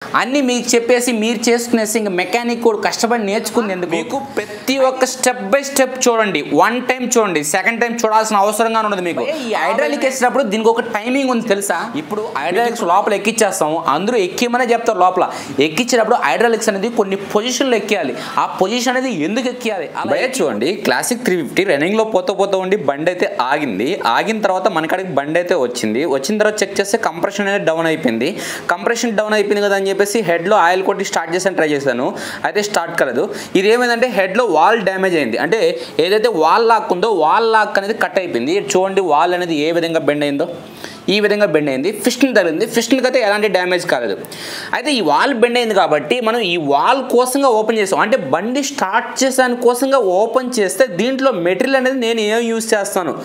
అన్నీ మీకు చెప్పేసి మీరు చేసుకునేసి ఇంకా మెకానిక్ కూడా కష్టపడి నేర్చుకుంది ఎందుకు? మీకు ప్రతి ఒక్క స్టెప్ బై స్టెప్ చూడండి, వన్ టైం చూడండి, సెకండ్ టైం చూడాల్సిన అవసరంగా ఉండదు మీకు. ఈ హైడ్రాలిక్ వేసినప్పుడు దీనికి ఒక టైమింగ్ ఉంది తెలుసా? ఇప్పుడు హైడ్రాలిక్స్ లోపల ఎక్కిచ్చేస్తాము, అందరూ ఎక్కిమనే చెప్తారు. లోపల ఎక్కించేటప్పుడు హైడ్రాలిక్స్ అనేది కొన్ని పొజిషన్లో ఎక్కియాలి. ఆ పొజిషన్ అనేది ఎందుకు ఎక్కియాలి అలా చూడండి. క్లాసిక్ 350 రన్నింగ్లో పోతూ ఉండి బండి అయితే ఆగింది. ఆగిన తర్వాత మనకాడికి బండి అయితే వచ్చిన తర్వాత చెక్ చేస్తే కంప్రెషన్ అనేది డౌన్ అయిపోయింది. కంప్రెషన్ డౌన్ అయిపోయింది కదా అని చెప్పేసి హెడ్లో ఆయిల్ కొట్టి స్టార్ట్ చేసాను, ట్రై చేశాను, అయితే స్టార్ట్ కాలేదు. ఇది ఏమైందంటే హెడ్లో వాల్ డ్యామేజ్ అయింది. అంటే ఏదైతే వాల్ లాక్ ఉందో వాల్ లాక్ అనేది కట్ అయిపోయింది. చూడండి వాల్ అనేది ఏ విధంగా బెండ్ అయిందో, ఈ విధంగా బెండ్ అయింది. ఫిస్టన్ తగిలింది. ఫిస్టన్కి అయితే ఎలాంటి డ్యామేజ్ కాలేదు. అయితే ఈ వాల్ బెండ్ అయింది కాబట్టి మనం ఈ వాల్ కోసంగా ఓపెన్ చేస్తాం. అంటే బండి స్టార్ట్ చేసాను కోసంగా ఓపెన్ చేస్తే దీంట్లో మెటీరియల్ అనేది నేను ఏం యూజ్ చేస్తాను,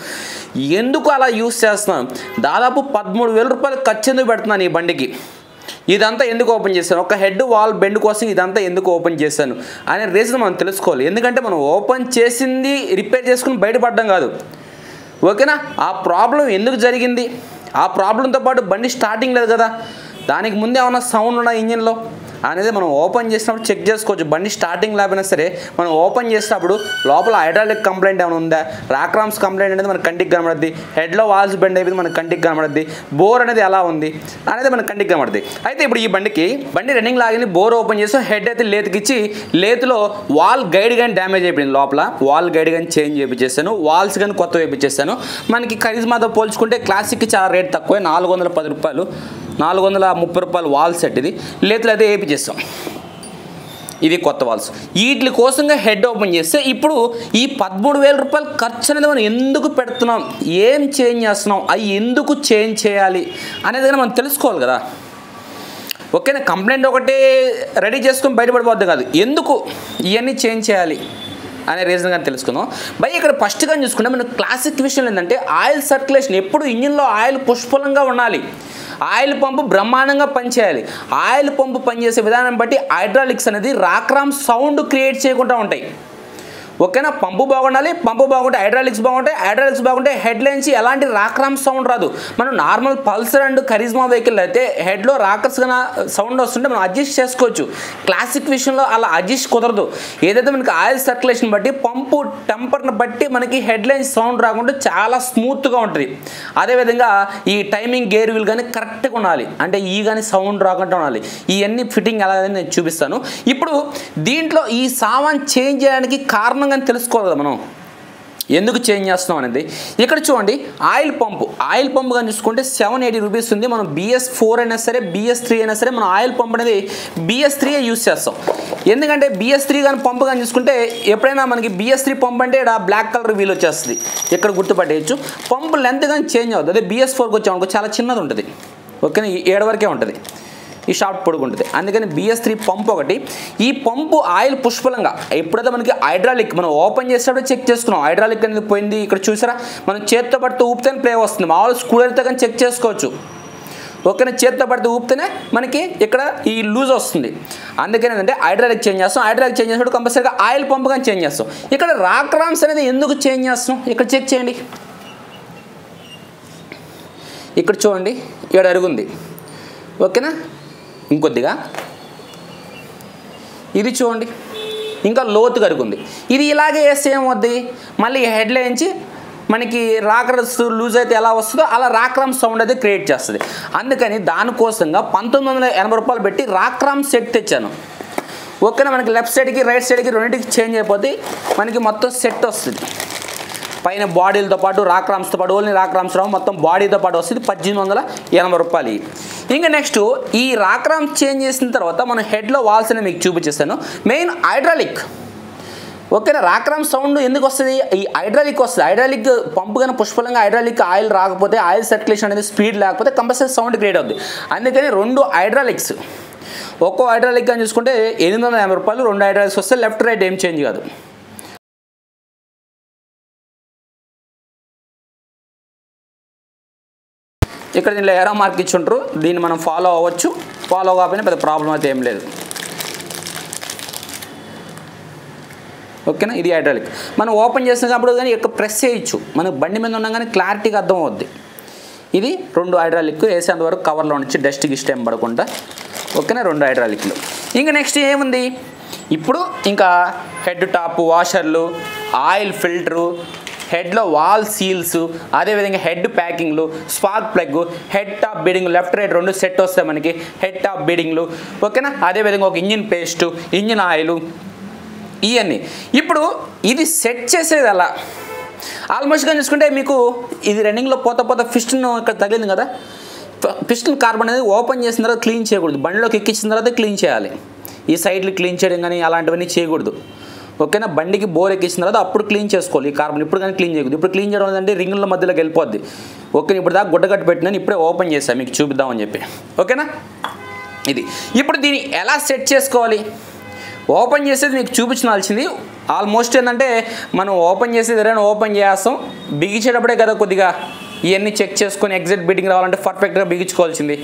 ఎందుకు అలా యూజ్ చేస్తున్నాను, దాదాపు 13,000 రూపాయలు ఖర్చు ఎందుకు పెడుతున్నాను ఈ బండికి, ఇదంతా ఎందుకు ఓపెన్ చేశాను, ఒక హెడ్ వాల్ బెండ్ కోసం ఇదంతా ఎందుకు ఓపెన్ చేశాను అనే రీజన్ మనం తెలుసుకోవాలి. ఎందుకంటే మనం ఓపెన్ చేసింది రిపేర్ చేసుకుని బయటపడడం కాదు, ఓకేనా? ఆ ప్రాబ్లం ఎందుకు జరిగింది, ఆ ప్రాబ్లంతో పాటు బండి స్టార్టింగ్ లేదు కదా, దానికి ముందే ఏమన్నా సౌండ్ ఉన్నా ఇంజిన్లో అనేది మనం ఓపెన్ చేసినప్పుడు చెక్ చేసుకోవచ్చు. బండి స్టార్టింగ్ లేకపోయినా సరే మనం ఓపెన్ చేసినప్పుడు లోపల హైడ్రాలిక్ కంప్లైంట్ ఏమైనా ఉందా, రాక్రామ్స్ కంప్లైంట్ అనేది మన కంటికి కనబడుద్ది, హెడ్లో వాల్స్ బెండ్ అయిపోయింది మన కంటికి కనబడుద్ది, బోర్ అనేది ఎలా ఉంది అనేది మన కంటికి కనబడుద్ది. అయితే ఇప్పుడు ఈ బండి రన్నింగ్ లాగింది, బోర్ ఓపెన్ చేసి హెడ్ అయితే లేతుకిచ్చి లేతులో వాల్ గైడ్ కానీ డ్యామేజ్ అయిపోయింది. లోపల వాల్ గైడ్ కానీ చేంజ్ చేయించేస్తాను, వాల్స్ కానీ కొత్త వేయించేస్తాను. మనకి కరిజ్మాతో పోల్చుకుంటే క్లాసిక్కి చాలా రేట్ తక్కువ, 410 రూపాయలు, 430 రూపాయలు వాల్ సెట్. ఇది లేతులు అయితే వేయించేస్తాం. ఇది కొత్త వాల్స్. వీటి కోసంగా హెడ్ ఓపెన్ చేస్తే ఇప్పుడు ఈ 13,000 రూపాయలు ఖర్చు అనేది మనం ఎందుకు పెడుతున్నాం, ఏం చేంజ్ చేస్తున్నాం, అవి ఎందుకు చేంజ్ చేయాలి అనేది మనం తెలుసుకోవాలి కదా, ఓకేనా? కంప్లైంట్ ఒకటే రెడీ చేసుకొని బయటపడిపోద్ది కాదు, ఎందుకు ఇవన్నీ చేంజ్ చేయాలి అనే రీజన్ కానీ తెలుసుకుందాం. ఇక్కడ ఫస్ట్గా చూసుకుంటే మనం క్లాసిక్ విషయం ఏంటంటే ఆయిల్ సర్క్యులేషన్, ఎప్పుడు ఇంజిన్లో ఆయిల్ పుష్కలంగా ఉండాలి, ఆయిల్ పంపు బ్రహ్మాండంగా పనిచేయాలి. ఆయిల్ పంపు పనిచేసే విధానం బట్టి హైడ్రాలిక్స్ అనేది రాక్రామ్ సౌండ్ క్రియేట్ చేయకుండా ఉంటాయి, ఓకేనా? పంపు బాగుండాలి, పంపు బాగుంటే హైడ్రాలిక్స్ బాగుంటాయి, హైడ్రాలిక్స్ బాగుంటే హెడ్ నుంచి ఎలాంటి రాక్రామ్ సౌండ్ రాదు. మనం normal Pulsar and Karizma vehicle అయితే హెడ్లో రాకర్స్ కన్నా సౌండ్ వస్తుంటే మనం అడ్జస్ట్ చేసుకోవచ్చు. క్లాసిక్ విషయంలో అలా అడ్జస్ట్ కుదరదు. ఏదైతే మనకి ఆయిల్ సర్క్యులేషన్ బట్టి పంపు టెంపర్ని బట్టి మనకి హెడ్ లైన్ సౌండ్ రాకుండా చాలా స్మూత్గా ఉంటుంది. అదేవిధంగా ఈ టైమింగ్ గేర్ వీల్ కానీ కరెక్ట్గా ఉండాలి, అంటే ఈ కానీ సౌండ్ రాకుండా ఉండాలి. ఇవన్నీ ఫిట్టింగ్ ఎలా నేను చూపిస్తాను. ఇప్పుడు దీంట్లో ఈ సామాన్ చేంజ్ చేయడానికి కారణం కానీ తెలుసుకోవాలి కదా మనం, ఎందుకు చేంజ్ చేస్తున్నాం అనేది. ఇక్కడ చూడండి ఆయిల్ పంపు కానీ చూసుకుంటే 780 రూపీస్ ఉంది. మనం BS4 అయినా సరే BS3 అయినా సరే మనం ఆయిల్ పంప్ అనేది BS3 యూజ్ చేస్తాం. ఎందుకంటే BS3 కానీ పంపు కానీ చూసుకుంటే ఎప్పుడైనా మనకి BS3 పంప్ అంటే ఇక్కడ బ్లాక్ కలర్ వీల్ వచ్చేస్తుంది, ఇక్కడ గుర్తుపట్టేయచ్చు. పంపు లెంత్ కానీ చేంజ్ అవుతుంది. అదే BS4కి వచ్చామనుకో చాలా చిన్నది ఉంటుంది, ఓకేనా? 7 వరకే ఉంటుంది, ఈ షాఫ్ట్ పొడుగుంటుంది. అందుకని BS3 పంపు ఒకటి. ఈ పంపు ఆయిల్ పుష్కలంగా ఎప్పుడైతే మనకి హైడ్రాలిక్ మనం ఓపెన్ చేసేటప్పుడు చెక్ చేసుకున్నాం, హైడ్రాలిక్ అనేది పోయింది. ఇక్కడ చూసారా మనం చేత్తో పడితే ఊపితేనే ప్లే వస్తుంది, మామూలు స్కూలర్తో కానీ చెక్ చేసుకోవచ్చు, ఓకేనా? చేత్తో పడితే ఊపితేనే మనకి ఇక్కడ ఈ లూజ్ వస్తుంది. అందుకని ఏంటంటే హైడ్రాలిక్ చేంజ్ చేస్తాం. హైడ్రాలిక్ చేంజ్ చేసినప్పుడు కంపల్సరీగా ఆయిల్ పంపు కానీ చేంజ్ చేస్తాం. ఇక్కడ రాక్రామ్స్ అనేది ఎందుకు చేంజ్ చేస్తాం ఇక్కడ చెక్ చేయండి. ఇక్కడ చూడండి 7 అరుగుంది, ఓకేనా? ఇంకొద్దిగా ఇది చూడండి ఇంకా లోతు కరుగుంది. ఇది ఇలాగే వేస్తే ఏమవుద్ది, మళ్ళీ హెడ్లో నుంచి మనకి రాక్రమ్స్ లూజ్ అయితే ఎలా వస్తుందో అలా రాక్రామ్ సౌండ్ అయితే క్రియేట్ చేస్తుంది. అందుకని దానికోసంగా 1980 రూపాయలు పెట్టి రాక్రామ్ సెట్ తెచ్చాను, ఓకేనా? మనకి లెఫ్ట్ సైడ్కి రైట్ సైడ్కి రెండింటికి చేంజ్ అయిపోతే మనకి మొత్తం సెట్ వస్తుంది. పైన బాడీలతో పాటు రాక్రామ్స్తో పాటు ఓన్లీ రాక్రామ్స్ రావు, మొత్తం బాడీతో పాటు వస్తుంది 1880 రూపాయలు. ఇంకా నెక్స్ట్ ఈ రాక్రామ్స్ చేంజ్ చేసిన తర్వాత మనం హెడ్లో వాల్స్ అని మీకు చూపించేస్తాను. మెయిన్ హైడ్రాలిక్, ఓకేనా? రాక్రామ్ సౌండ్ ఎందుకు వస్తుంది, ఈ హైడ్రాలిక్ వస్తుంది. హైడ్రాలిక్ పంపు కానీ పుష్కలంగా హైడ్రాలిక్ ఆయిల్ రాకపోతే, ఆయిల్ సర్క్యులేషన్ అనేది స్పీడ్ లేకపోతే కంపల్సరీ సౌండ్ క్రియేట్ అవుతుంది. అందుకని 2 హైడ్రాలిక్స్, ఒక్కో హైడ్రాలిక్ అని చూసుకుంటే 880 రూపాయలు, 2 హైడ్రాలిక్స్ వస్తే లెఫ్ట్ రైట్ ఏం చేంజ్ కాదు. ఇక్కడ దీనిలో ఎరా మార్క్ ఇచ్చుంటారు, దీన్ని మనం ఫాలో అవ్వచ్చు, ఫాలో కాకపోయినా పెద్ద ప్రాబ్లం అయితే ఏం లేదు, ఓకేనా? ఇది హైడ్రాలిక్. మనం ఓపెన్ చేసినప్పుడు కానీ ఇక్కడ ప్రెస్ చేయొచ్చు, మనకు బండి మీద ఉన్నా కానీ క్లారిటీగా అర్థం అవుద్ది. ఇది 2 హైడ్రాలిక్ వేసేంత వరకు కవర్లో నుంచి డస్ట్ గిస్ట్ ఏం పడకుండా ఓకేనా, 2 హైడ్రాలిక్లు. ఇంకా నెక్స్ట్ ఏముంది, ఇప్పుడు ఇంకా హెడ్ టాప్ వాషర్లు, ఆయిల్ ఫిల్టరు, హెడ్లో వాల్ సీల్స్, అదేవిధంగా హెడ్ ప్యాకింగ్లు, spark plug, head top beading, left right 2 set వస్తాయి మనకి హెడ్ టాప్ బీడింగ్లు. ఓకేనా, అదేవిధంగా ఒక ఇంజిన్ పేస్టు, ఇంజిన్ ఆయిల్, ఇవన్నీ. ఇప్పుడు ఇది సెట్ చేసేది అలా ఆల్మోస్ట్గా చూసుకుంటే మీకు ఇది రన్నింగ్లో పోత పిస్టన్ ఇక్కడ తగిలింది కదా, పిస్టన్ కార్బన్ అనేది ఓపెన్ చేసిన తర్వాత క్లీన్ చేయకూడదు, బండిలోకి ఎక్కించిన తర్వాత క్లీన్ చేయాలి. ఈ సైడ్లు క్లీన్ చేయడం కానీ అలాంటివన్నీ చేయకూడదు. ఓకేనా, బండికి బోర్ ఎక్కించిన తర్వాత అప్పుడు క్లీన్ చేసుకోవాలి ఈ కార్బన్. ఇప్పుడు కానీ క్లీన్ చేయకూడదు. ఇప్పుడు క్లీన్ చేయడం అంటే రింగుల మధ్యలోకి వెళ్ళిపోద్ది. ఓకే, ఇప్పుడు దాకా గుడ్డగట్టు పెట్టినాను, ఇప్పుడే ఓపెన్ చేశాను మీకు చూపిద్దామని చెప్పి. ఓకేనా, ఇది ఇప్పుడు దీన్ని ఎలా సెట్ చేసుకోవాలి, ఓపెన్ చేసేది మీకు చూపించాల్సింది. ఆల్మోస్ట్ ఏంటంటే మనం ఓపెన్ చేసేది ఏదైనా ఓపెన్ చేస్తాం, బిగించేటప్పుడే కదా కొద్దిగా ఇవన్నీ చెక్ చేసుకొని ఎగ్జాక్ట్ బిట్టింగ్ రావాలంటే పర్ఫెక్ట్గా బిగించుకోవాల్సింది.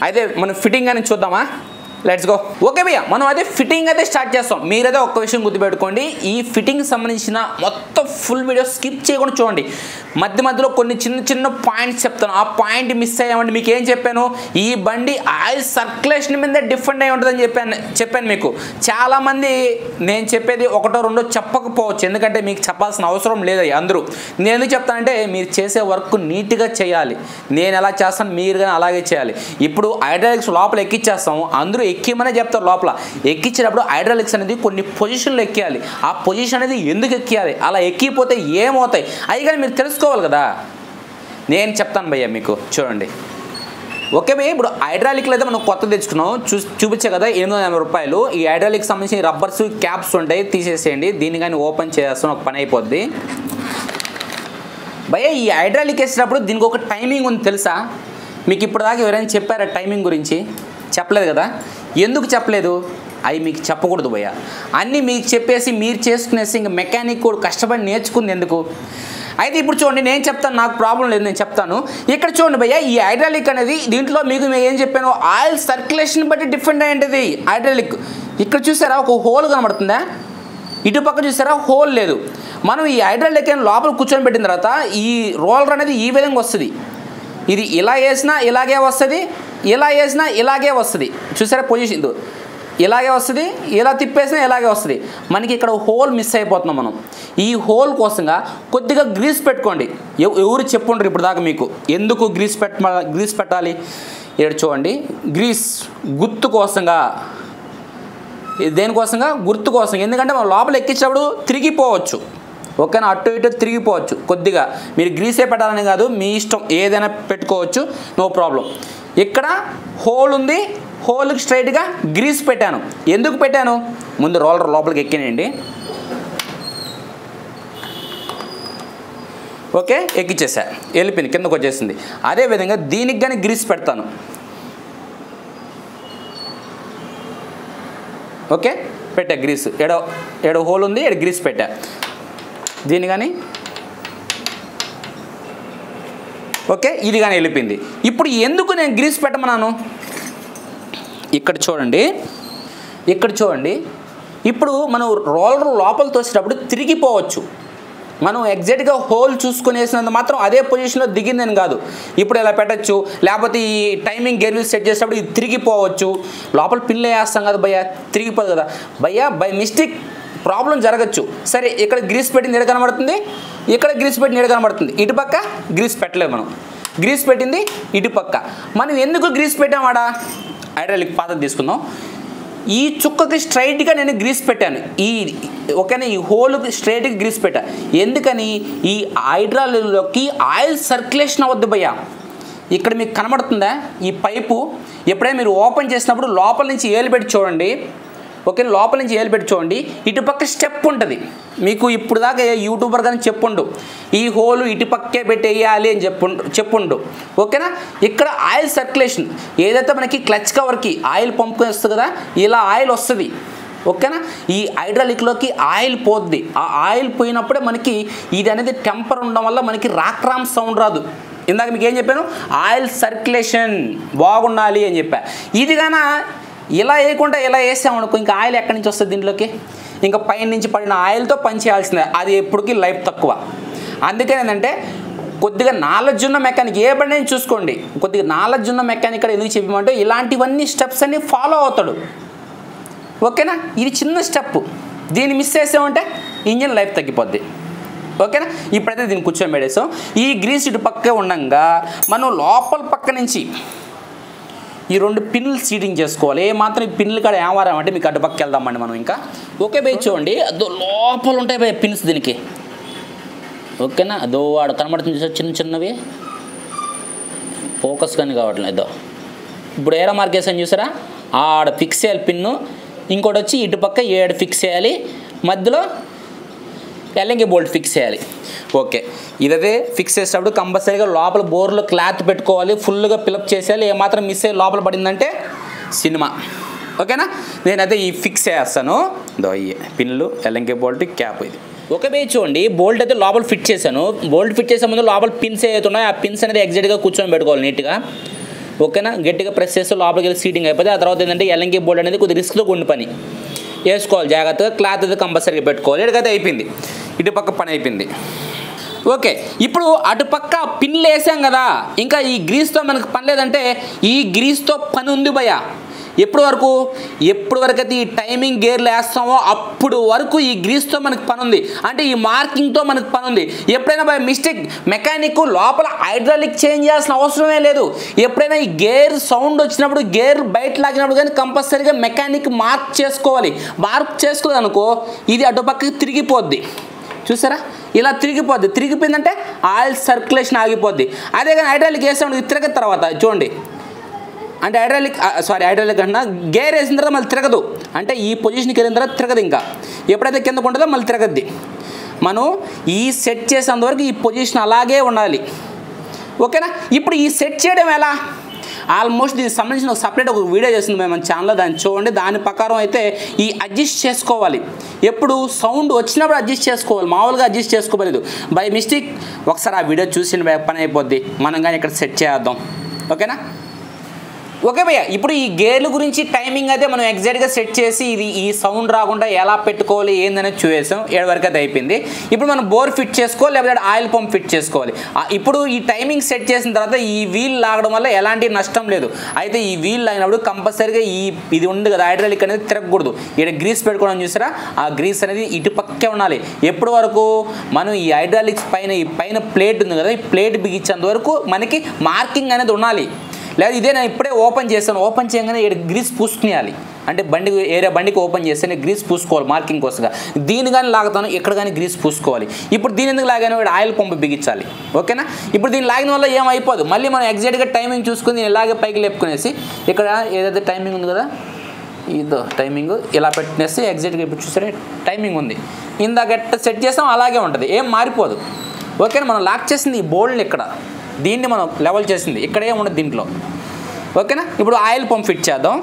అయితే మనం ఫిట్టింగ్ అని చూద్దామా, లెట్స్ గో. ఓకే భయ్య, మనం అయితే ఫిట్టింగ్ అయితే స్టార్ట్ చేస్తాం. మీరైతే ఒక్క విషయం గుర్తుపెట్టుకోండి, ఈ ఫిట్టింగ్ సంబంధించిన మొత్తం ఫుల్ వీడియో స్కిప్ చేయకుండా చూడండి. మధ్యలో కొన్ని చిన్న పాయింట్స్ చెప్తాను. ఆ పాయింట్ మిస్ అయ్యామంటే మీకు ఏం చెప్పాను, ఈ బండి ఆయిల్ సర్క్యులేషన్ మీద డిఫరెంట్ అయి ఉంటుందని చెప్పాను మీకు. చాలామంది నేను చెప్పేది 1, 2 చెప్పకపోవచ్చు, ఎందుకంటే మీకు చెప్పాల్సిన అవసరం లేదు. అందరూ నేను ఎందుకు చెప్తానంటే మీరు చేసే వర్క్ నీట్గా చేయాలి. నేను ఎలా చేస్తాను మీరు కానీ అలాగే చేయాలి. ఇప్పుడు హైడ్రాలిక్స్ లోపల ఎక్కిచ్చేస్తాము, అందరూ ఎక్కిమనే చెప్తారు. లోపల ఎక్కించినప్పుడు హైడ్రాలిక్స్ అనేది కొన్ని పొజిషన్లు ఎక్కియాలి. ఆ పొజిషన్ అనేది ఎందుకు ఎక్కియాలి, అలా ఎక్కిపోతే ఏమవుతాయి అది కానీ మీరు తెలుసుకోవాలి కదా. నేను చెప్తాను భయ్య మీకు, చూడండి. ఓకే భయ్య, ఇప్పుడు హైడ్రాలిక్లో అయితే మనం కొత్త తెచ్చుకున్నాం, చూపించే కదా 850 రూపాయలు. ఈ హైడ్రాలిక్ సంబంధించిన రబ్బర్స్ క్యాప్స్ ఉంటాయి, తీసేసేయండి. దీన్ని కానీ ఓపెన్ చేస్తాం, ఒక పని అయిపోద్ది భయ్య. ఈ హైడ్రాలిక్ వేసేటప్పుడు దీనికి ఒక టైమింగ్ ఉంది తెలుసా మీకు? ఇప్పుడు దాకా ఎవరైనా చెప్పారా టైమింగ్ గురించి? చెప్పలేదు కదా. ఎందుకు చెప్పలేదు, అవి మీకు చెప్పకూడదు భయ్య. అన్నీ మీకు చెప్పేసి మీరు చేసుకునేసి ఇంకా మెకానిక్ కూడా కష్టపడి నేర్చుకుంది ఎందుకు? అయితే ఇప్పుడు చూడండి, నేను చెప్తాను, నాకు ప్రాబ్లం లేదు, నేను చెప్తాను. ఇక్కడ చూడండి భయ్య, ఈ హైడ్రాలిక్ అనేది దీంట్లో మీకు ఏం చెప్పాను, ఆయిల్ సర్క్యులేషన్ బట్టి డిఫరెంట్ అయ్యేది హైడ్రాలిక్. ఇక్కడ చూసారా ఒక హోల్ కనబడుతుందా, ఇటు పక్క చూసారా హోల్ లేదు. మనం ఈ హైడ్రాలిక్ లోపల కూర్చొని పెట్టిన తర్వాత ఈ రోలర్ అనేది ఈ విధంగా వస్తుంది. ఇది ఇలా వేసినా ఇలాగే వస్తుంది, ఇలా వేసినా ఇలాగే వస్తుంది. చూసారా పొజిషన్ ఇలాగే వస్తుంది, ఇలా తిప్పేసినా ఇలాగే వస్తుంది. మనకి ఇక్కడ హోల్ మిస్ అయిపోతున్నాం మనం. ఈ హోల్ కోసంగా కొద్దిగా గ్రీస్ పెట్టుకోండి. ఎవరు చెప్పుండ్రు ఇప్పుడు దాకా మీకు ఎందుకు గ్రీస్ పెట్టాలి? ఇక్కడ చూడండి, గ్రీస్ గుర్తు కోసంగా, దేనికోసంగా, గుర్తు కోసం. ఎందుకంటే మనం లోపల ఎక్కించినప్పుడు తిరిగిపోవచ్చు. ఓకేనా, అటు ఇటు తిరిగిపోవచ్చు. కొద్దిగా మీరు గ్రీసే పెట్టాలని కాదు, మీ ఇష్టం, ఏదైనా పెట్టుకోవచ్చు, నో ప్రాబ్లం. ఇక్కడ హోల్ ఉంది, హోల్కి స్ట్రైట్గా గ్రీస్ పెట్టాను. ఎందుకు పెట్టాను, ముందు రోలర్ లోపలికి ఎక్కినండి. ఓకే, ఎక్కిచ్చేసా, వెళ్ళిపోయింది, కిందకు వచ్చేసింది. అదేవిధంగా దీనికి కానీ గ్రీస్ పెడతాను. ఓకే, పెట్టా గ్రీస్. ఏడో హోల్ ఉంది, ఏడు గ్రీస్ పెట్టా. దీన్ని కానీ ఓకే, ఇది కానీ వెళ్ళిపోయింది. ఇప్పుడు ఎందుకు నేను గ్రీస్ పెట్టమన్నాను, ఇక్కడ చూడండి, ఇప్పుడు మనం రోలర్ లోపల తోసేటప్పుడు తిరిగిపోవచ్చు. మనం ఎగ్జాక్ట్గా హోల్ చూసుకొని వేసినంత మాత్రం అదే పొజిషన్లో దిగిందని కాదు. ఇప్పుడు ఇలా పెట్టచ్చు, లేకపోతే ఈ టైమింగ్ గేర్ వీల్ సెట్ చేసేటప్పుడు ఇది తిరిగిపోవచ్చు. లోపల పిన్లు వేస్తాం కదా భయ్య, తిరిగిపోదు కదా భయ్య, బై మిస్టేక్ ప్రాబ్లం జరగచ్చు. సరే, ఇక్కడ గ్రీస్ పెట్టింది ఎడ కనబడుతుంది, ఇక్కడ గ్రీస్ పెట్టింది ఎడ కనబడుతుంది. ఇటుపక్క గ్రీస్ పెట్టలేదు మనం, గ్రీస్ పెట్టింది ఇటుపక్క. మనం ఎందుకు గ్రీస్ పెట్టామాడా, హైడ్రాలిక్ పాత తీసుకుందాం. ఈ చుక్కకి స్ట్రైట్గా నేను గ్రీస్ పెట్టాను, ఓకేనా, ఈ హోల్కి స్ట్రైట్గా గ్రీస్ పెట్టాను. ఎందుకని, ఈ హైడ్రాలిక్లోకి ఆయిల్ సర్క్యులేషన్ అవ్వద్దు భయ్య. ఇక్కడ మీకు కనబడుతుందా ఈ పైపు, ఎప్పుడైనా మీరు ఓపెన్ చేసినప్పుడు లోపల నుంచి ఏలు పెట్టి చూడండి. ఓకే, లోపల నుంచి ఏలు పెట్టి చూడండి, ఇటుపక్క స్టెప్ ఉంటుంది. మీకు ఇప్పుడు దాకా యూట్యూబర్ కానీ చెప్పుండు, ఈ హోల్ ఇటుపక్కే పెట్టి వేయాలి అని చెప్పుండు. ఓకేనా, ఇక్కడ ఆయిల్ సర్క్యులేషన్, ఏదైతే మనకి క్లచ్ కవర్కి ఆయిల్ పంపుకొని వస్తుంది కదా, ఇలా ఆయిల్ వస్తుంది. ఓకేనా, ఈ హైడ్రాలిక్లోకి ఆయిల్ పోద్ది. ఆ ఆయిల్ పోయినప్పుడే మనకి ఇది అనేది టెంపర్ ఉండడం వల్ల మనకి రాక్రామ్ సౌండ్ రాదు. ఇందాక మీకు ఏం చెప్పాను, ఆయిల్ సర్క్యులేషన్ బాగుండాలి అని చెప్పా. ఇది గాన ఇలా వేయకుండా ఇలా వేసామనుకో, ఇంకా ఆయిల్ ఎక్కడి నుంచి వస్తుంది దీంట్లోకి, ఇంకా పైన నుంచి పడిన ఆయిల్తో పని చేయాల్సిందే. అది ఎప్పటికీ లైఫ్ తక్కువ. అందుకని ఏంటంటే కొద్దిగా నాలెడ్జ్ ఉన్న మెకానిక్ ఏ బండి అని చూసుకోండి, కొద్దిగా నాలెడ్జ్ ఉన్న మెకానిక్ ఇక్కడ ఎందుకు చెప్పమంటే ఇలాంటివన్నీ స్టెప్స్ అన్ని ఫాలో అవుతాడు. ఓకేనా, ఇది చిన్న స్టెప్, దీన్ని మిస్ చేసామంటే ఇంజిన్ లైఫ్ తగ్గిపోద్ది. ఓకేనా, ఇప్పుడైతే దీన్ని కూర్చొని పెట్టేసాం. ఈ గ్రీస్ ఇటు పక్క ఉండగా మనం లోపల పక్క నుంచి ఈ 2 పిన్లు సీటింగ్ చేసుకోవాలి. ఏ మాత్రం ఈ పిన్లు కాడ ఏమారామంటే మీకు అటు పక్క వెళ్దామండి మనం ఇంకా. ఓకే బై చూడండి, అదో లోపల ఉంటాయి బై పిన్స్ దీనికి. ఓకేనా, అదో ఆడ కనబడుతుంది చిన్న చిన్నవి, ఫోకస్ కానీ కావట్లేదు. ఇప్పుడు ఏరా మార్క్ వేసాను చూసారా, ఆడ ఫిక్స్ చేయాలి పిన్ను. ఇంకోటి వచ్చి ఇటు పక్క 7 ఫిక్స్ చేయాలి, మధ్యలో ఎల్ఎంగి బోల్ట్ ఫిక్స్ చేయాలి. ఓకే, ఇదైతే ఫిక్స్ చేసేటప్పుడు కంపల్సరీగా లోపల బోర్లో క్లాత్ పెట్టుకోవాలి, ఫుల్గా ఫిలప్ చేసేయాలి. ఏమాత్రం మిస్ అయ్యి లోపల పడిందంటే సినిమా. ఓకేనా, నేనైతే ఈ ఫిక్స్ చేస్తాను. పిన్లు, ఎల్ఎంగి బోల్ట్, క్యాప్ ఇది. ఓకే బై చూడండి, బోల్ట్ అయితే లోపల ఫిట్ చేశాను. బోల్ట్ ఫిట్ చేసే ముందు లోపల పిన్స్ ఏవైతే ఉన్నాయో ఆ పిన్స్ అనేది ఎగ్జాక్ట్గా కూర్చొని పెట్టుకోవాలి నీట్గా. ఓకేనా, గట్టిగా ప్రెస్ చేస్తే లోపలికి వెళ్ళి సీటింగ్ అయిపోతే ఆ తర్వాత ఏంటంటే ఎల్ఎంగి బోల్ట్ అనేది కొద్దిగా రిస్క్లో ఉండి పని వేసుకోవాలి జాగ్రత్తగా. క్లాత్ అయితే కంపల్సరీగా పెట్టుకోవాలి. ఇటుకైతే అయిపోయింది, ఇటు పక్క పని అయిపోయింది. ఓకే, ఇప్పుడు అటుపక్క పిన్లు వేసాం కదా, ఇంకా ఈ గ్రీస్తో మనకు పని లేదంటే ఈ గ్రీస్తో పని ఉంది భయ. ఎప్పుడు వరకు అయితే ఈ టైమింగ్ గేర్లు వేస్తామో అప్పుడు వరకు ఈ గ్రీస్తో మనకు పని ఉంది, అంటే ఈ మార్కింగ్తో మనకు పని ఉంది. ఎప్పుడైనా బై మిస్టేక్ మెకానిక్ లోపల హైడ్రాలిక్ చేంజ్ చేయాల్సిన అవసరమే లేదు. ఎప్పుడైనా ఈ గేర్ సౌండ్ వచ్చినప్పుడు, గేర్ బయట లాగినప్పుడు కానీ కంపల్సరీగా మెకానిక్ మార్క్ చేసుకోవాలి. మార్క్ చేసుకోలేదు అనుకో ఇది అటుపక్కకి తిరిగిపోద్ది. చూసారా, ఇలా తిరిగిపోద్ది. తిరిగిపోయిందంటే ఆయిల్ సర్క్యులేషన్ ఆగిపోద్ది. అదే కానీ హైడ్రాలిక్ వేసాము తిరగదు. తర్వాత చూడండి, అంటే హైడ్రాలిక్ అన్నా గేర్ వేసిన తర్వాత మళ్ళీ తిరగదు, అంటే ఈ పొజిషన్కి వెళ్ళిన తర్వాత తిరగదు. ఇంకా ఎప్పుడైతే కిందకు ఉంటుందో మళ్ళీ తిరగద్ది. మనం ఈ సెట్ చేసేంతవరకు ఈ పొజిషన్ అలాగే ఉండాలి. ఓకేనా, ఇప్పుడు ఈ సెట్ చేయడం ఎలా, ఆల్మోస్ట్ దీనికి సంబంధించిన ఒక సపరేట్ ఒక వీడియో చేస్తుంది మేము మన ఛానల్లో, దాన్ని చూడండి. దాని ప్రకారం అయితే ఈ అడ్జస్ట్ చేసుకోవాలి. ఎప్పుడు సౌండ్ వచ్చినప్పుడు అడ్జస్ట్ చేసుకోవాలి, మామూలుగా అడ్జస్ట్ చేసుకోలేదు. బై మిస్టేక్ ఒకసారి ఆ వీడియో చూసి పని అయిపోద్ది. మనం కానీ ఇక్కడ సెట్ చేద్దాం. ఓకేనా, ఓకే భయ్య, ఇప్పుడు ఈ గేర్ల గురించి టైమింగ్ అయితే మనం ఎగ్జాక్ట్గా సెట్ చేసి ఇది ఈ సౌండ్ రాకుండా ఎలా పెట్టుకోవాలి ఏందనేది చూసాం. 7 వరకు అయితే అయిపోయింది. ఇప్పుడు మనం బోర్ ఫిట్ చేసుకోవాలి, లేకపోతే ఆయిల్ పంప్ ఫిట్ చేసుకోవాలి. ఇప్పుడు ఈ టైమింగ్ సెట్ చేసిన తర్వాత ఈ వీల్ లాగడం వల్ల ఎలాంటి నష్టం లేదు. అయితే ఈ వీల్ లాగినప్పుడు కంపల్సరీగా ఇది ఉంది కదా హైడ్రాలిక్ అనేది తిరగకూడదు. ఇక్కడ గ్రీస్ పెట్టుకోవడం చూసారా, ఆ గ్రీస్ అనేది ఇటు పక్కే ఉండాలి. ఎప్పటి వరకు మనం ఈ హైడ్రాలిక్స్ పైన ప్లేట్ ఉంది కదా, ఈ ప్లేట్ బిగించేంత వరకు మనకి మార్కింగ్ అనేది ఉండాలి. లేదా ఇదే నేను ఇప్పుడే ఓపెన్ చేస్తాను, ఓపెన్ చేయగానే ఇక్కడ గ్రీస్ పూసుకునేయాలి. అంటే బండికి ఓపెన్ చేస్తే గ్రీస్ పూసుకోవాలి మార్కింగ్ కోసంగా. దీన్ని కానీ లాగుతాను, ఇక్కడ కానీ గ్రీస్ పూసుకోవాలి. ఇప్పుడు దీని ఎందుకు లాగాను, ఇక్కడ ఆయిల్ పంప్ బిగించాలి. ఓకేనా, ఇప్పుడు దీన్ని లాగిన వల్ల ఏమైపోదు. మళ్ళీ మనం ఎగ్జాక్ట్గా టైమింగ్ చూసుకుని దీన్ని ఇలాగే పైకి లేపుకునేసి ఇక్కడ ఏదైతే టైమింగ్ ఉంది కదా, ఇదో టైమింగ్ ఇలా పెట్టినేస్తే ఎగ్జాక్ట్గా ఇప్పుడు చూసారే టైమింగ్ ఉంది. ఇందాక సెట్ చేస్తాం అలాగే ఉంటుంది, ఏం మారిపోదు. ఓకేనా, మనం లాక్ చేసింది ఈ బోల్డ్ని ఇక్కడ, దీన్ని మనం లెవెల్ చేసింది ఇక్కడే ఉండదు దీంట్లో. ఓకేనా, ఇప్పుడు ఆయిల్ పంప్ ఫిట్ చేద్దాం.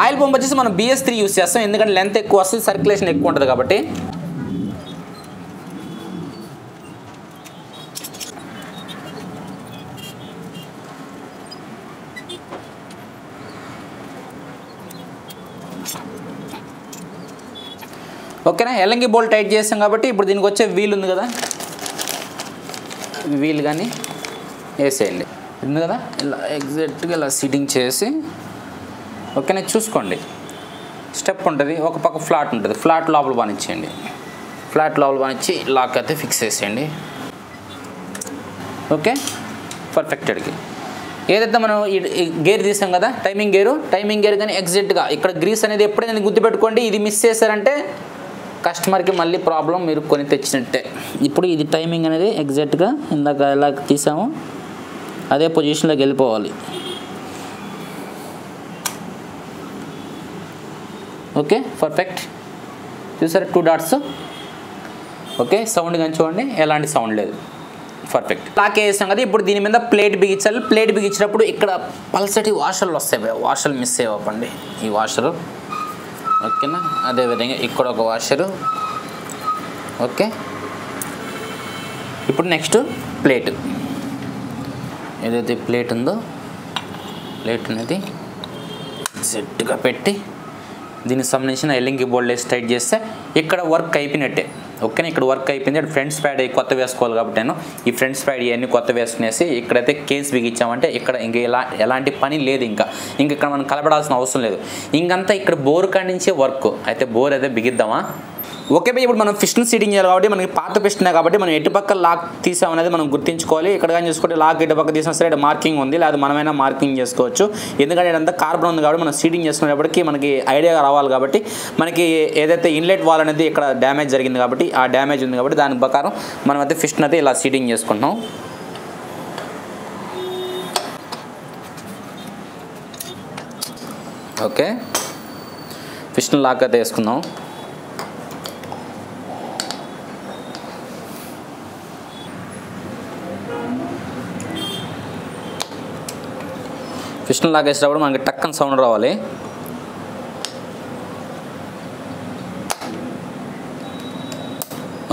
ఆయిల్ పంప్ వచ్చేసి మనం BS3 యూస్ చేస్తాం, ఎందుకంటే లెంత్ ఎక్కువ వస్తుంది, సర్క్యులేషన్ ఎక్కువ ఉంటుంది కాబట్టి. ఓకేనా, ఎల్ఎంగి బోల్ట్ టైట్ చేస్తాం కాబట్టి ఇప్పుడు దీనికి వచ్చే వీల్ ఉంది కదా, వీల్ కానీ వేసేయండి. ఉంది కదా, ఇలా ఎగ్జాక్ట్గా ఇలా సీటింగ్ చేసి ఓకేనా చూసుకోండి. స్టెప్ ఉంటుంది, ఒక పక్క ఫ్లాట్ ఉంటుంది, ఫ్లాట్ లోపల బానిచ్చేయండి. ఫ్లాట్ లోపల బానిచ్చి లాక్ అయితే ఫిక్స్ చేసేయండి. ఓకే, పర్ఫెక్ట్కి ఏదైతే మనం ఈ గేర్ తీసాం కదా టైమింగ్ గేర్ కానీ ఎగ్జాక్ట్గా ఇక్కడ గ్రీస్ అనేది ఎప్పుడైనా గుర్తుపెట్టుకోండి. ఇది మిస్ చేశారంటే కస్టమర్కి మళ్ళీ ప్రాబ్లం, మీరు కొని తెచ్చినట్టే. ఇప్పుడు ఇది టైమింగ్ అనేది ఎగ్జాక్ట్గా ఇందాక ఎలా తీసామో అదే పొజిషన్లోకి వెళ్ళిపోవాలి. Okay, perfect. చూసారా 2 డాట్స్. ఓకే, సౌండ్ కానీ చూడండి, ఎలాంటి సౌండ్ లేదు, పర్ఫెక్ట్. లాక్ వేసాం కదా, ఇప్పుడు దీని మీద ప్లేట్ బిగించాలి. ప్లేట్ బిగించినప్పుడు ఇక్కడ పల్సటి వాషర్లు వస్తాయి, వాషర్లు మిస్ అవ్వకండి. ఈ వాషరు ఓకేనా, అదేవిధంగా ఇక్కడ ఒక వాషరు. ఓకే, ఇప్పుడు నెక్స్ట్ ప్లేట్, ఏదైతే ప్లేట్ ఉందో ప్లేట్ అనేది సెట్గా పెట్టి దీనికి సంబంధించిన ఎల్ఎంగి బోల్డ్ వేసి టైట్ చేస్తే ఇక్కడ వర్క్ అయిపోయినట్టే. ఓకేనా. ఇక్కడ వర్క్ అయిపోయింది. ఫ్రంట్స్ ప్యాడ్ కొత్త వేసుకోవాలి కాబట్టి నేను ఈ ఫ్రంట్స్ ప్యాడ్ ఇవన్నీ కొత్త వేసుకునేసి ఇక్కడైతే కేస్ బిగించామంటే ఇక్కడ ఇంక ఎలాంటి పని లేదు. ఇంకా ఇక్కడ మనం కలపడాల్సిన అవసరం లేదు. ఇంకంతా ఇక్కడ బోర్ కాడి నుంచే వర్క్. అయితే బోర్ అయితే బిగిద్దామా. ఓకే బై, ఇప్పుడు మనం ఫిష్ని సీటింగ్ చేయాలి కాబట్టి మనకి పాత ఫిష్నే కాబట్టి మనం ఎటుపక్క లాక్ తీసామనేది మనం గుర్తించుకోవాలి. ఇక్కడ కానీ చూసుకుంటే లాక్ ఎటుపక్క తీసినా సరే మార్కింగ్ ఉంది, లేదా మనమైనా మార్కింగ్ చేసుకోవచ్చు. ఎందుకంటే ఇదంతా కార్బన్ ఉంది కాబట్టి మనం సీటింగ్ చేసుకునేటప్పటికి మనకి ఐడియా రావాలి. కాబట్టి మనకి ఏదైతే ఇన్లెట్ వాల్ అనేది ఇక్కడ డ్యామేజ్ జరిగింది కాబట్టి ఆ డ్యామేజ్ ఉంది కాబట్టి దాని ప్రకారం మనం అయితే ఫిష్ని అయితే ఇలా సీటింగ్ చేసుకుంటున్నాం. ఓకే, ఫిష్ని లాక్ అయితే వేసుకుందాం. ఫిష్ని లాగేసేటప్పుడు మనకి టక్కన సౌండ్ రావాలి.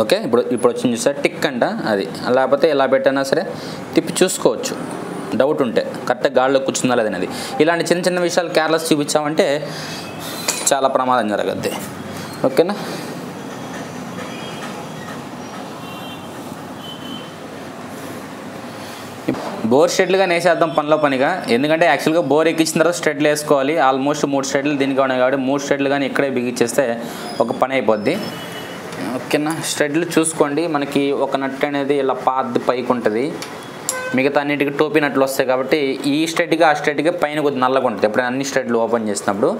ఓకే, ఇప్పుడు వచ్చింది చూసారు టిక్ అంట, అది లేకపోతే ఎలా పెట్టైనా సరే తిప్పి చూసుకోవచ్చు డౌట్ ఉంటే. కరెక్ట్గా గాల్లో కూర్చుందా లేదనేది. ఇలాంటి చిన్న చిన్న విషయాలు కేర్లెస్ చూపించామంటే చాలా ప్రమాదం జరగద్ది. ఓకేనా. బోర్ స్ట్రెడ్లుగా వేసేద్దాం పనిలో పనిగా. ఎందుకంటే యాక్చువల్గా బోర్ ఎక్కించిన తర్వాత స్ట్రెడ్లు వేసుకోవాలి. ఆల్మోస్ట్ 3 స్ట్రెడ్లు దీనికి ఉన్నాయి కాబట్టి 3 స్ట్రెడ్లు కానీ ఇక్కడే బిగించేస్తే ఒక పని అయిపోద్ది. ఓకేనా. స్ట్రెడ్లు చూసుకోండి, మనకి ఒక నట్ అనేది ఇలా పాత్ పైకి ఉంటుంది, మిగతా అన్నిటికీ టోపీ నట్లు వస్తాయి కాబట్టి ఈ స్ట్రెడ్గా ఆ స్ట్రెడ్గా పైన కొద్దిగా నల్లగా ఉంటుంది ఎప్పుడైనా అన్ని స్ట్రెడ్లు ఓపెన్ చేసినప్పుడు.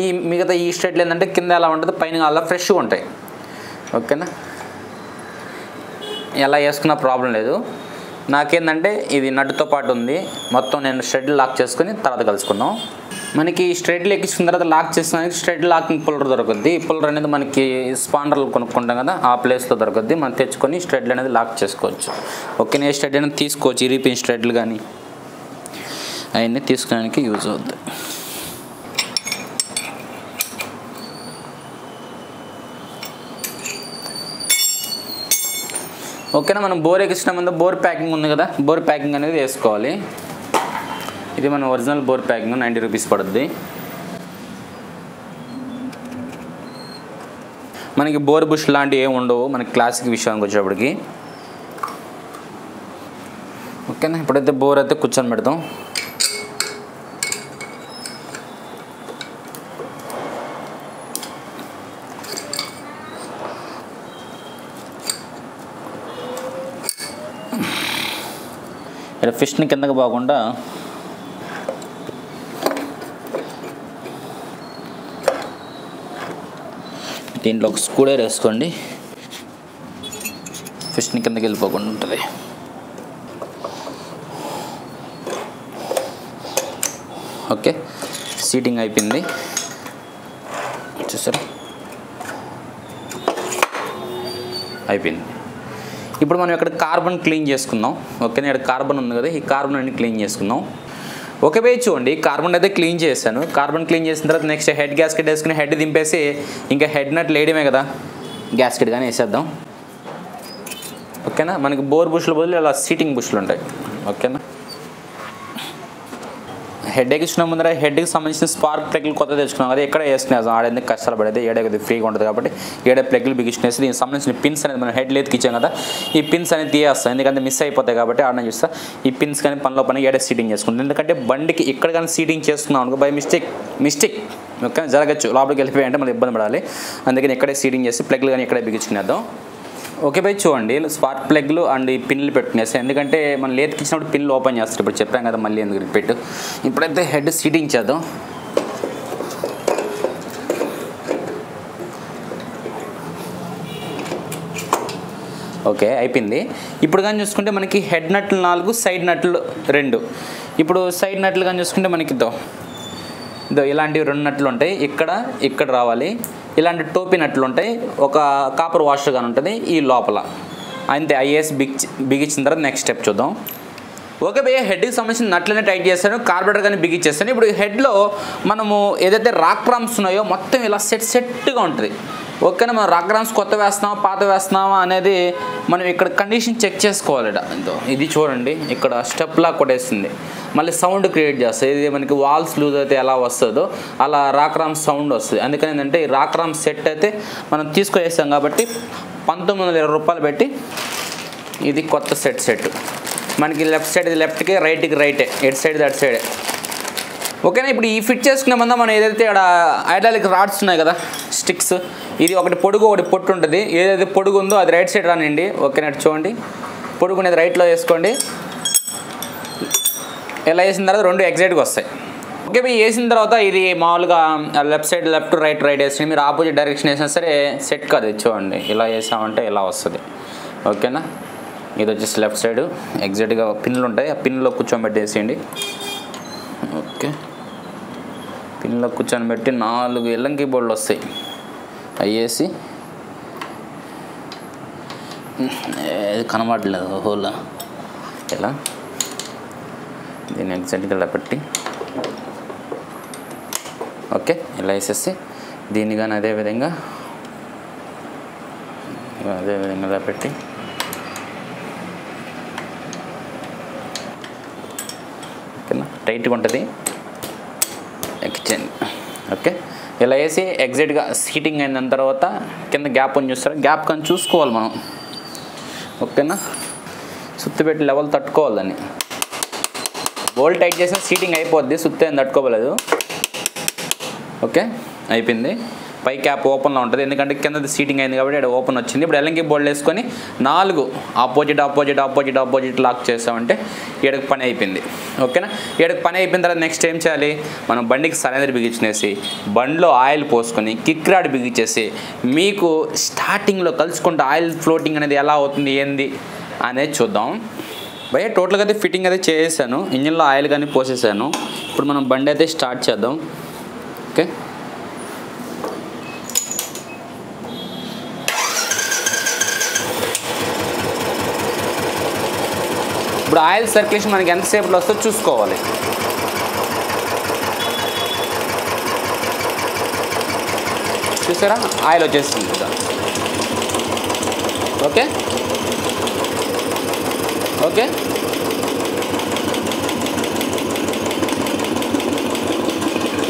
ఈ మిగతా ఈ స్ట్రెడ్లు ఏంటంటే కింద ఎలా ఉంటుంది, పైన అలా ఫ్రెష్గా ఉంటాయి. ఓకేనా. ఎలా వేసుకున్నా ప్రాబ్లం లేదు. నాకేంటంటే ఇది నట్టుతో పాటు ఉంది. మొత్తం నేను స్ట్రెడ్ లాక్ చేసుకుని తర్వాత కలుసుకుందాం. మనకి స్ట్రెడ్లు ఎక్కించుకున్న తర్వాత లాక్ చేసుకున్నాక స్ట్రెడ్ లాకింగ్ పుల్లర్ దొరుకుద్ది. ఈ పుల్లర్ అనేది మనకి స్పాండర్లు కొనుక్కుంటాం కదా, ఆ ప్లేస్లో దొరుకుద్ది. మనం తెచ్చుకొని స్ట్రెడ్లు అనేది లాక్ చేసుకోవచ్చు. ఓకే, నేను స్ట్రెడ్ అనేది తీసుకోవచ్చు. ఇరిపిన్ స్ట్రెడ్లు కానీ అవన్నీ తీసుకోవడానికి యూజ్ అవుద్ది. ఓకేనా. మనం బోర్ ఎక్కించిన ముందు బోర్ ప్యాకింగ్ ఉంది కదా, బోర్ ప్యాకింగ్ అనేది వేసుకోవాలి. ఇది మన ఒరిజినల్ బోర్ ప్యాకింగ్ 90 రూపీస్ పడుద్ది. మనకి బోర్ బుష్ లాంటివి ఏమి ఉండవు మనకి క్లాసిక్ విషయానికి వచ్చేప్పటికి. ఓకేనా. ఇప్పుడైతే బోర్ అయితే కూర్చొని పెడతాం. ఇక్కడ ఫిష్ని కిందకి పోకుండా దీంట్లో ఒక స్క్రూడ్రైవర్ వేసుకోండి, ఫిష్ని కిందకి వెళ్ళిపోకుండా ఉంటుంది. ఓకే, సీటింగ్ అయిపోయింది చూసారా, అయిపోయింది. ఇప్పుడు మనం ఇక్కడ కార్బన్ క్లీన్ చేసుకుందాం. ఓకేనా. ఇక్కడ కార్బన్ ఉంది కదా, ఈ కార్బన్ అన్ని క్లీన్ చేసుకుందాం. ఓకే బై, చూడండి కార్బన్ అయితే క్లీన్ చేశాను. కార్బన్ క్లీన్ చేసిన తర్వాత నెక్స్ట్ హెడ్ గ్యాస్కెట్ వేసుకుని హెడ్ దింపేసి ఇంకా హెడ్ నట్ వేయడమే కదా, గ్యాస్కెట్ కానీ వేసేద్దాం. ఓకేనా. మనకి బోర్ బుష్ల బదులు ఇలా సీటింగ్ బుష్లు ఉంటాయి. ఓకేనా. హెడ్ ఎక్కించిన ముందర హెడ్కి సంబంధించిన స్పార్క్ ప్లగ్లు కొత్త తెచ్చుకున్నాం కదా, ఎక్కడ వేసుకునేసాం. ఆడేందుకు కష్టాలు పడేది, ఏడే కొద్దిగా ఫ్రీగా ఉంటుంది కాబట్టి ఏడే ప్లగ్లు బిగించేసి దీనికి సంబంధించిన పిన్స్ అనేది మనం హెడ్ లేత్కి ఇచ్చాం కదా, ఈ పిన్స్ అనేది తీయేస్తాం. ఎందుకంటే మిస్ అయిపోతాయి కాబట్టి ఆడనే చూస్తా ఈ పిన్స్ కానీ పనిలో పని ఏడే సీటింగ్ చేసుకుంటాం. ఎందుకంటే బండికి ఇక్కడ కానీ సీటింగ్ చేసుకున్నాం అనుకో బై మిస్టేక్ ఓకే జరగచ్చు, లోపలికి వెళ్ళిపోయి అంటే మనం ఇబ్బంది పడాలి. అందుకని ఇక్కడే సీటింగ్ చేసి ప్లగ్లు కానీ ఇక్కడే బిగించుకునేద్దాం. ఓకే బై, చూడండి స్పార్క్ ప్లగ్లు అండ్ ఈ పిన్లు పెట్టుకునేస్తాయి. ఎందుకంటే మనం లేత్కి ఇచ్చినప్పుడు పిన్లు ఓపెన్ చేస్తారు. ఇప్పుడు చెప్పాం కదా, మళ్ళీ ఎందుకు రిపీట్. ఇప్పుడైతే హెడ్ సీటింగ్ చేద్దాం. ఓకే, అయిపోయింది. ఇప్పుడు కానీ చూసుకుంటే మనకి హెడ్ నట్లు 4, సైడ్ నట్లు 2. ఇప్పుడు సైడ్ నట్లు కానీ చూసుకుంటే మనకి ఇలాంటివి 2 నట్లు ఉంటాయి. ఇక్కడ రావాలి. ఇలాంటి టోపీ నట్లు ఉంటాయి. ఒక కాపర్ వాషర్ కానీ ఉంటుంది ఈ లోపల. అంతే, ఐఏఎస్ బిగించిన తర్వాత నెక్స్ట్ స్టెప్ చూద్దాం. ఓకే భయ్య, హెడ్కి సంబంధించిన నట్లనే టైట్ చేస్తాను, కార్బోరేటర్ కానీ బిగించేస్తాను. ఇప్పుడు హెడ్లో మనము ఏదైతే రాక్ ప్రామ్స్ ఉన్నాయో మొత్తం ఇలా సెట్గా ఉంటుంది. ఓకేనా. మనం రాక్ ప్రామ్స్ కొత్త వేస్తున్నామా పాత వేస్తున్నామా అనేది మనం ఇక్కడ కండిషన్ చెక్ చేసుకోవాలి. ఇది చూడండి, ఇక్కడ స్టెప్లా కొట్టేస్తుంది, మళ్ళీ సౌండ్ క్రియేట్ చేస్తుంది. ఇది మనకి వాల్స్ లూజ్ అయితే ఎలా వస్తుందో అలా రాక్ రామ్ సౌండ్ వస్తుంది. అందుకని ఏంటంటే ఈ రాక్ రామ్ సెట్ అయితే మనం తీసుకొచ్చేస్తాం కాబట్టి 1920 రూపాయలు పెట్టి ఇది కొత్త సెట్ మనకి లెఫ్ట్ సైడ్ లెఫ్ట్కి రైట్కి రైటే, ఎటు సైడ్ అటు సైడే. ఓకేనా. ఇప్పుడు ఈ ఫిట్ చేసుకునే ముందు మనం ఏదైతే ఇక్కడ హైడ్రాలిక్ రాడ్స్ ఉన్నాయి కదా, స్టిక్స్, ఇది ఒకటి పొడుగు ఒకటి పొట్టు ఉంటుంది. ఏదైతే పొడుగు ఉందో అది రైట్ సైడ్ రానండి. ఓకేనా, చూడండి, పొడుగు అనేది రైట్లో వేసుకోండి. ఇలా వేసిన తర్వాత రెండు ఎగ్జాక్ట్గా వస్తాయి. ఓకే, వేసిన తర్వాత ఇది మామూలుగా లెఫ్ట్ సైడ్ లెఫ్ట్ రైట్ వేసి మీరు ఆపోజిట్ డైరెక్షన్ వేసినా సరే సెట్ కాదు. చూడండి, ఇలా వేసామంటే ఇలా వస్తుంది. ఓకేనా. ఇది వచ్చేసి లెఫ్ట్ సైడ్ ఎగ్జాక్ట్గా పిన్లు ఉంటాయి, ఆ పిన్లో కూర్చోబెట్టేసేయండి. ఓకే, పిన్లో కూర్చొని పెట్టి 4 ఎల్లంకి బోర్డులు వస్తాయి, అయ్యేసి కనబడలేదు హోల్. ఇలా దీన్ని ఎగ్జాక్ట్గా ఇలా పెట్టి ఓకే ఇలా వేసేసి దీన్ని కానీ అదేవిధంగా ఇలా పెట్టి ఓకేనా, టైట్గా ఉంటుంది ఎక్స్చేంజ్. ఓకే, ఇలా వేసి ఎగ్జాక్ట్గా హీటింగ్ అయిన తర్వాత కింద గ్యాప్ అని చూస్తారు, గ్యాప్ కానీ చూసుకోవాలి మనం. ఓకేనా, సుత్తి పెట్టి లెవెల్ తట్టుకోవాలి దాన్ని. బోల్ట్ టైట్ చేసిన సీటింగ్ అయిపోద్ది, సుత్తి ఏం తట్టుకోలేదు. ఓకే, అయిపోయింది. పై క్యాప్ ఓపెన్లో ఉంటుంది, ఎందుకంటే కింద సీటింగ్ అయింది కాబట్టి అది ఓపెన్ వచ్చింది. ఇప్పుడు ఎల్లంకి బోల్డ్ వేసుకొని 4 ఆపోజిట్ లాక్ చేసామంటే ఏడుకు పని అయిపోయింది. ఓకేనా, ఏడుకు పని అయిపోయిన తర్వాత నెక్స్ట్ ఏం చేయాలి, మనం బండికి సరైనది బిగించేసి బండిలో ఆయిల్ పోసుకొని కిక్ రాడ్ బిగించేసి మీకు స్టార్టింగ్లో కలుసుకుంటే ఆయిల్ ఫ్లోటింగ్ అనేది ఎలా అవుతుంది ఏంది అనేది చూద్దాం. భయ్య టోటల్గా అయితే ఫిట్టింగ్ అయితే చేసేసాను, ఇంజిన్లో ఆయిల్ కానీ పోసేసాను. ఇప్పుడు మనం బండి అయితే స్టార్ట్ చేద్దాం. ఓకే, ఇప్పుడు ఆయిల్ సర్క్యులేషన్ మనకి ఎంతసేపులో వస్తుందో చూసుకోవాలి. చూసారా, ఆయిల్ వచ్చేస్తుంది కదా. ఓకే ఓకే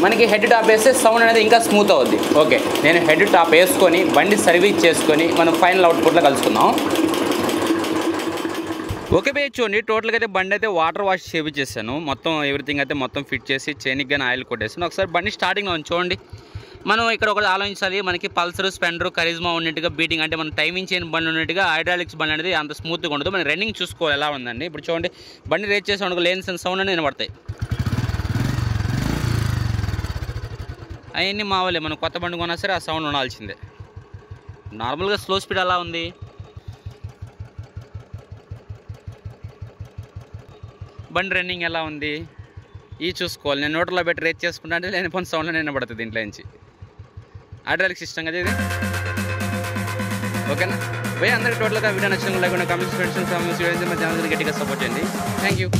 మనకి హెడ్ టాప్ వేస్తే సౌండ్ అనేది ఇంకా స్మూత్ అవుద్ది. ఓకే, నేను హెడ్ టాప్ వేసుకొని బండి సర్వీస్ చేసుకొని మనం ఫైనల్ అవుట్పుట్లో కలుసుకుందాం. ఓకే భయ్య, చూడండి టోటల్గా అయితే బండి అయితే వాటర్ వాష్ చేయించేసాను. మొత్తం ఎవ్రీథింగ్ అయితే మొత్తం ఫిట్ చేసి చైన్కి కానీ ఆయిల్ కొట్టేసాను. ఒకసారి బండి స్టార్టింగ్లో చూడండి. మనం ఇక్కడ ఒకటి ఆలోచించాలి, మనకి పల్సర్ స్పెండర్ కరిజ్మా ఉన్నట్టుగా బీటింగ్ అంటే మన టైమింగ్ చేయని బండి ఉన్నట్టుగా హైడ్రాలిక్స్ బండి అనేది అంత స్మూత్గా ఉండదు. మనం రన్నింగ్ చూసుకోవాలి ఎలా ఉందండి. ఇప్పుడు చూడండి, బండి రేట్ చేసే లేని సౌండ్ అనేది వినబడతాయి. అవన్నీ మావలే, మనం కొత్త బండి కొన్నా సరే ఆ సౌండ్ ఉండాల్సిందే. నార్మల్గా స్లో స్పీడ్ అలా ఉంది. బండి రన్నింగ్ ఎలా ఉంది ఇది చూసుకోవాలి. నేను నోట్లో పెట్టి రేట్ చేసుకుంటా అంటే లేని పని సౌండ్లో వినబడుతుంది దీంట్లో నుంచి. హైడ్రాలిక్ సిస్టమ్ కదా ఇది. ఓకేనా భయ్య, అందరికీ టోటల్గా వీడియో నచ్చిన లైక్ కామెంట్స్ ఫ్రెండ్స్ ఛానల్ గట్టిగా సపోర్ట్ చేయండి. Thank you.